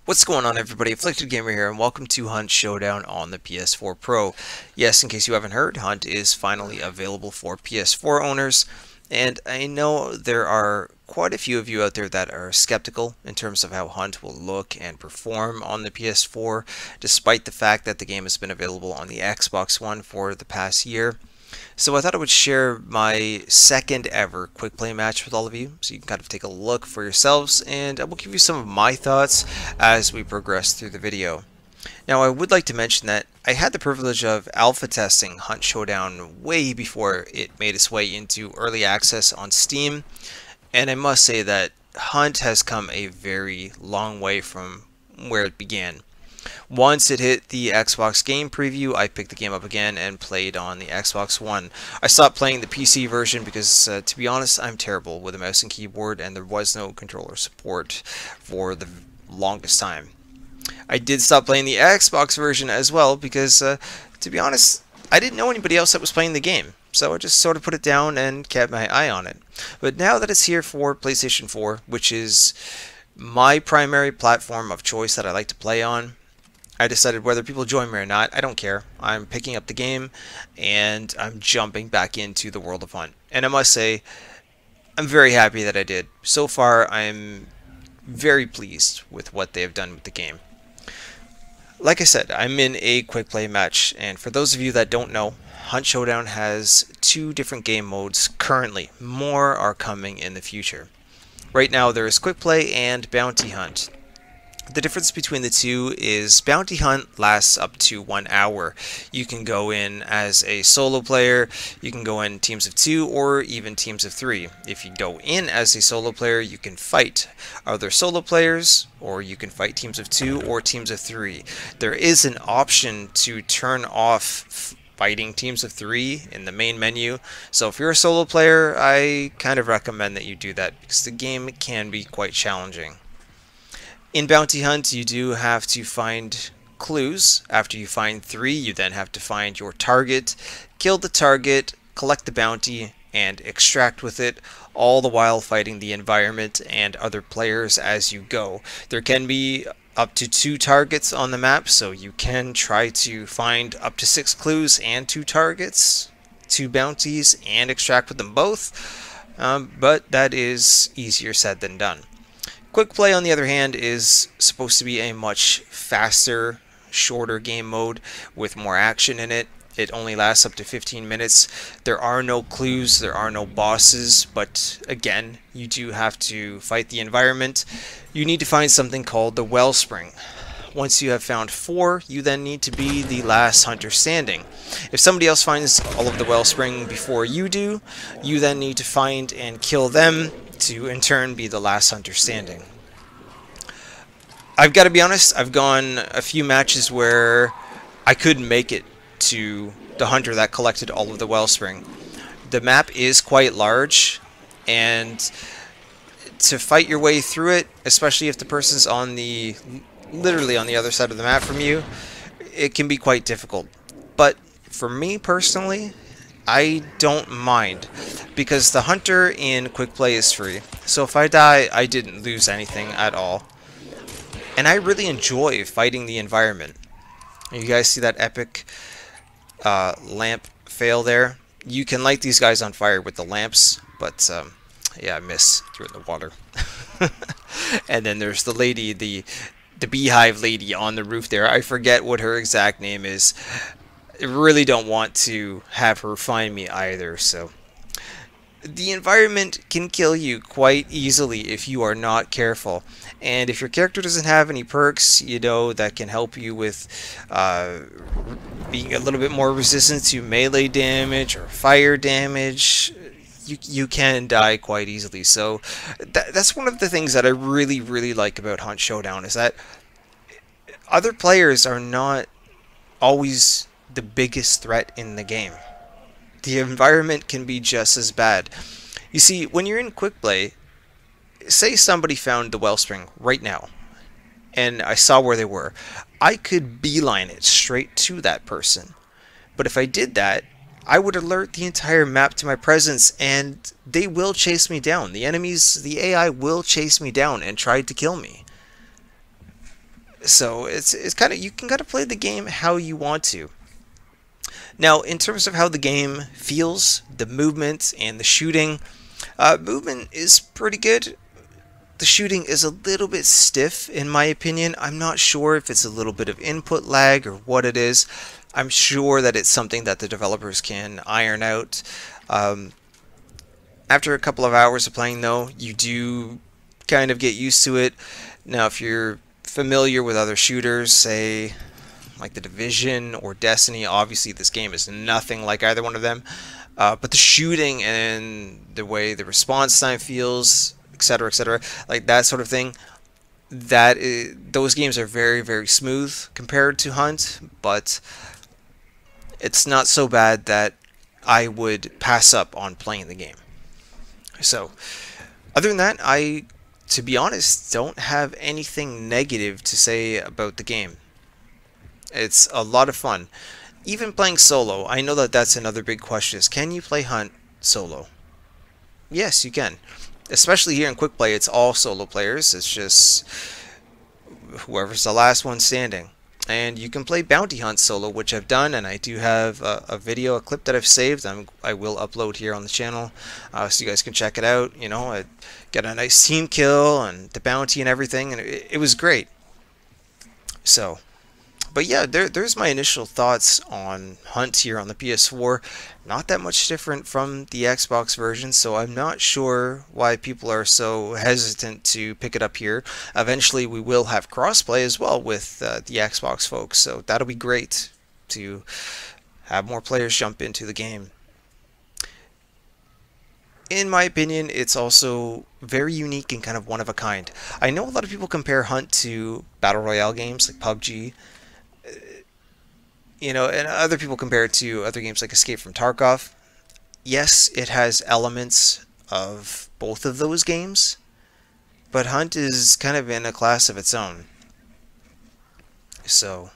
What's going on, everybody? Afflicted Gamer here, and welcome to Hunt Showdown on the PS4 Pro. Yes, in case you haven't heard, Hunt is finally available for PS4 owners, and I know there are quite a few of you out there that are skeptical in terms of how Hunt will look and perform on the PS4, despite the fact that the game has been available on the Xbox One for the past year. So I thought I would share my second ever quick play match with all of you, so you can kind of take a look for yourselves, and I will give you some of my thoughts as we progress through the video. Now, I would like to mention that I had the privilege of alpha testing Hunt Showdown way before it made its way into early access on Steam, and I must say that Hunt has come a very long way from where it began. Once it hit the Xbox game preview, I picked the game up again and played on the Xbox One. I stopped playing the PC version because, to be honest, I'm terrible with a mouse and keyboard, and there was no controller support for the longest time. I did stop playing the Xbox version as well because, to be honest, I didn't know anybody else that was playing the game. So I just sort of put it down and kept my eye on it. But now that it's here for PlayStation 4, which is my primary platform of choice that I like to play on, I decided whether people join me or not, I don't care. I'm picking up the game and I'm jumping back into the world of Hunt. And I must say, I'm very happy that I did. So far, I'm very pleased with what they have done with the game. Like I said, I'm in a quick play match, and for those of you that don't know, Hunt Showdown has two different game modes currently. More are coming in the future. Right now there is quick play and bounty hunt. The difference between the two is bounty hunt lasts up to 1 hour. You can go in as a solo player, you can go in teams of 2 or even teams of 3. If you go in as a solo player, you can fight other solo players, or you can fight teams of 2 or teams of 3. There is an option to turn off fighting teams of 3 in the main menu, so if you're a solo player, I kind of recommend that you do that because the game can be quite challenging. In Bounty Hunt, you do have to find clues. After you find 3, you then have to find your target, kill the target, collect the bounty, and extract with it, all the while fighting the environment and other players as you go. There can be up to 2 targets on the map, so you can try to find up to 6 clues and 2 targets, 2 bounties, and extract with them both, but that is easier said than done. Quick play, on the other hand, is supposed to be a much faster, shorter game mode with more action in it. It only lasts up to 15 minutes. There are no clues, there are no bosses, but again, you do have to fight the environment. You need to find something called the Wellspring. Once you have found 4, you then need to be the last hunter standing. If somebody else finds all of the Wellspring before you do, you then need to find and kill them to in turn be the last hunter standing. I've got to be honest, I've gone a few matches where I couldn't make it to the hunter that collected all of the Wellspring. The map is quite large, and to fight your way through it, especially if the person's on the literally on the other side of the map from you, it can be quite difficult. But for me personally, I don't mind, because the hunter in quick play is free, so if I die, I didn't lose anything at all. And I really enjoy fighting the environment. You guys see that epic lamp fail there? You can light these guys on fire with the lamps, but yeah, I missed, threw it in the water. And then there's the lady, the beehive lady on the roof there. I forget what her exact name is. I really don't want to have her find me either, so the environment can kill you quite easily if you are not careful. And if your character doesn't have any perks, you know, that can help you with being a little bit more resistant to melee damage or fire damage, you can die quite easily. So that's one of the things that I really like about Hunt Showdown, is that other players are not always the biggest threat in the game. The environment can be just as bad. You see, when you're in quick play, say somebody found the Wellspring right now, and I saw where they were, I could beeline it straight to that person. But if I did that, I would alert the entire map to my presence, and they will chase me down. The enemies, the AI will chase me down and try to kill me. So it's kind of, you can kind of play the game how you want to. Now, in terms of how the game feels, the movement and the shooting, movement is pretty good. The shooting is a little bit stiff in my opinion. I'm not sure if it's a little bit of input lag or what it is. I'm sure that it's something that the developers can iron out. Um, After a couple of hours of playing though, you do kind of get used to it. Now, if you're familiar with other shooters, say like the Division or Destiny, obviously this game is nothing like either one of them. But the shooting and the way the response time feels, etc., like that sort of thing, those games are very, very smooth compared to Hunt, but it's not so bad that I would pass up on playing the game. So, other than that, to be honest, don't have anything negative to say about the game. It's a lot of fun. Even playing solo, I know that that's another big question is, can you play Hunt solo? Yes, you can. Especially here in Quick Play, it's all solo players. It's just whoever's the last one standing. And you can play Bounty Hunt solo, which I've done, and I do have a video, a clip that I've saved. I will upload here on the channel, so you guys can check it out. You know, I got a nice team kill and the bounty and everything, and it was great. So, but yeah, there's my initial thoughts on Hunt here on the PS4. Not that much different from the Xbox version, so I'm not sure why people are so hesitant to pick it up here. Eventually, we will have crossplay as well with the Xbox folks, so that'll be great to have more players jump into the game. In my opinion, it's also very unique and kind of one of a kind. I know a lot of people compare Hunt to Battle Royale games like PUBG, you know, and other people compare it to other games like Escape from Tarkov. Yes, it has elements of both of those games, but Hunt is kind of in a class of its own. So,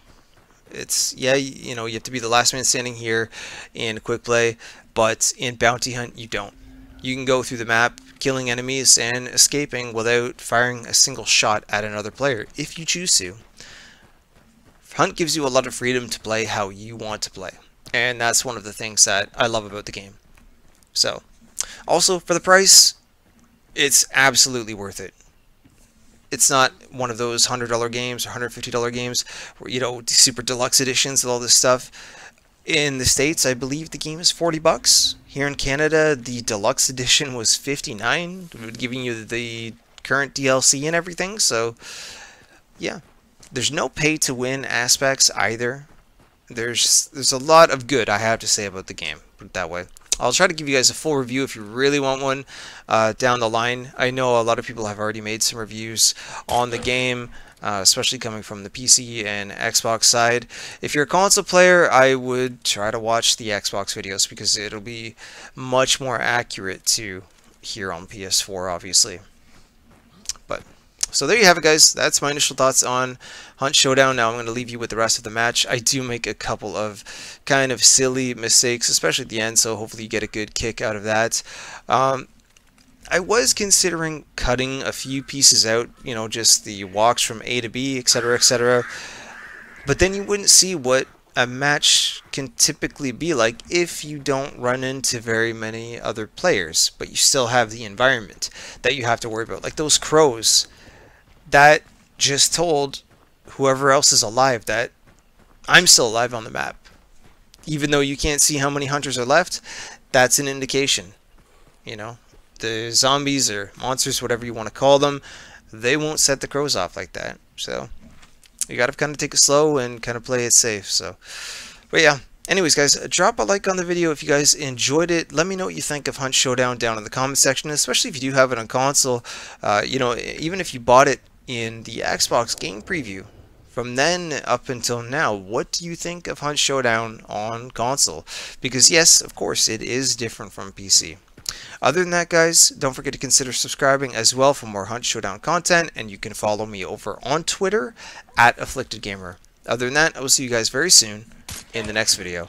it's, yeah, you know, you have to be the last man standing here in Quick Play, but in Bounty Hunt, you don't. You can go through the map, killing enemies and escaping without firing a single shot at another player, if you choose to. Hunt gives you a lot of freedom to play how you want to play, and that's one of the things that I love about the game. So, also for the price, it's absolutely worth it. It's not one of those $100 games or $150 games where, you know, super deluxe editions and all this stuff. In the States, I believe the game is $40. Here in Canada, the deluxe edition was $59, giving you the current DLC and everything. So, yeah. There's no pay to win aspects either. There's a lot of good I have to say about the game, put it that way. I'll try to give you guys a full review if you really want one down the line. I know a lot of people have already made some reviews on the game, especially coming from the PC and Xbox side. If you're a console player, I would try to watch the Xbox videos because it'll be much more accurate to here on PS4, obviously. But so there you have it, guys. That's my initial thoughts on Hunt Showdown. Now I'm going to leave you with the rest of the match. I do make a couple of kind of silly mistakes, especially at the end, so hopefully you get a good kick out of that. I was considering cutting a few pieces out, you know, just the walks from A to B, etc., etc. But then you wouldn't see what a match can typically be like if you don't run into very many other players, but you still have the environment that you have to worry about. Like those crows that just told whoever else is alive that I'm still alive on the map. Even though you can't see how many hunters are left, that's an indication. You know, the zombies or monsters, whatever you want to call them, they won't set the crows off like that. So you gotta kind of take it slow and kind of play it safe. So, but yeah. Anyways, guys, drop a like on the video if you guys enjoyed it. Let me know what you think of Hunt Showdown down in the comment section, especially if you do have it on console. You know, even if you bought it in the Xbox game preview. From then up until now, what do you think of Hunt Showdown on console? Because yes, of course, it is different from PC. Other than that, guys, don't forget to consider subscribing as well for more Hunt Showdown content, and you can follow me over on Twitter at AfflictedGamer. Other than that, I will see you guys very soon in the next video.